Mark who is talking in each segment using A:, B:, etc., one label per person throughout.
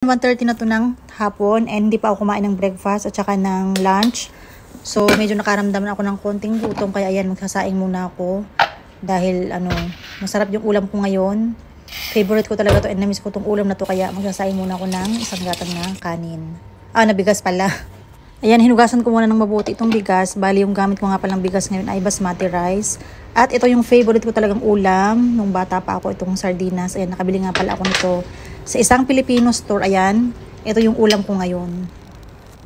A: 1:30 na to ng hapon and hindi pa ako kumain ng breakfast at saka ng lunch. So medyo nakaramdam na ako ng konting gutom kaya ayan magsasaing muna ako. Dahil masarap yung ulam ko ngayon. Favorite ko talaga to and namiss ko tong ulam na to kaya magsasaing muna ako ng isang gatang na kanin. Na bigas pala. Ayan, hinugasan ko muna ng mabuti itong bigas. Bali yung gamit ko nga palang bigas ngayon ay basmati rice. At ito yung favorite ko talagang ulam. Nung bata pa ako itong sardinas. Ayan, nakabili nga pala ako nito sa isang Filipino store. Ayan, ito yung ulam ko ngayon.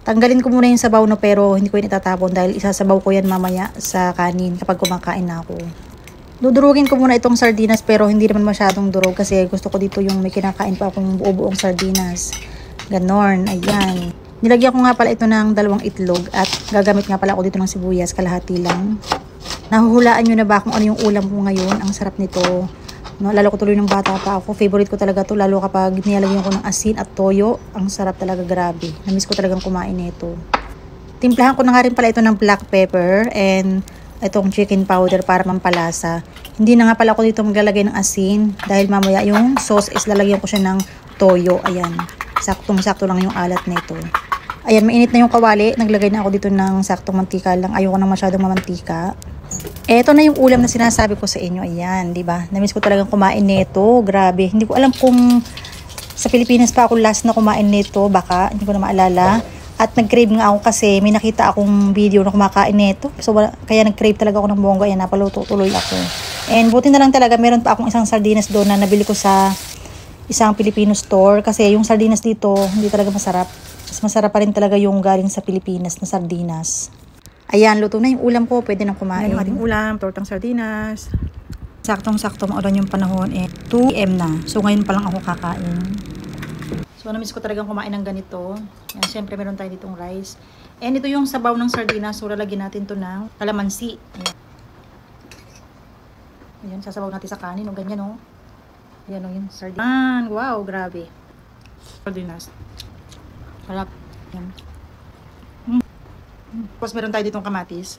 A: Tanggalin ko muna yung sabaw no, pero hindi ko yun itatapon dahil isasabaw ko yan mamaya sa kanin kapag kumakain na ako. Dudurugin ko muna itong sardinas pero hindi naman masyadong durog kasi gusto ko dito yung may kinakain pa akong buo-buong sardinas. Ganon, ayan. Nilagyan ko nga pala ito ng 2 itlog at gagamit nga pala ako dito ng sibuyas, kalahati lang. Nahuhulaan nyo na ba kung ano yung ulam ko ngayon? Ang sarap nito. No, lalo ko tuloy ng bata pa ako. Favorite ko talaga to lalo kapag nilagyan ko ng asin at toyo. Ang sarap talaga, grabe. Namiss ko talagang kumain nito. Timplahan ko na nga rin pala ito ng black pepper and itong chicken powder para mampalasa. Hindi na nga pala ako dito maglalagay ng asin dahil mamaya yung sauce is lalagyan ko siya ng toyo. Ayan. Saktong-sakto lang yung alat nito. Ayan, mainit na yung kawali. Naglagay na ako dito ng saktong mantika lang. Ayoko na masyadong mamantika. Eto na yung ulam na sinasabi ko sa inyo. Ayan, di ba? Namiss ko talagang kumain nito. Grabe. Hindi ko alam kung sa Pilipinas pa ako last na kumain nito. Baka, hindi ko na maalala. At nag-crave nga ako kasi may nakita akong video na kumakain nito. So, kaya nag-crave talaga ako ng bongga. Ayan, napaluto tuloy ako. And buti na lang talaga, meron pa akong isang sardinas doon na nabili ko sa isang Filipino store. Kasi yung sardinas dito, hindi talaga masarap. Mas masarap pa rin talaga yung galing sa Pilipinas na sardinas. Ayan, luto na yung ulam ko. Pwede nang kumain. Ayan yung ating ulam, tortang sardinas. Saktong-sakto maulan yung panahon. 2 PM na. So, ngayon pa lang ako kakain. So, namiss ko talagang kumain ng ganito. Ayan, syempre, meron tayo ditong rice. And ito yung sabaw ng sardinas. So, lalagyan natin to ng kalamansi. Ayan. Ayan, sasabaw natin sa kanin. O, ganyan, o. Ayan, o, yung sardinas. Wow, grabe. Sardinas. Sarap. Ayan. Tapos meron tayo ditong kamatis.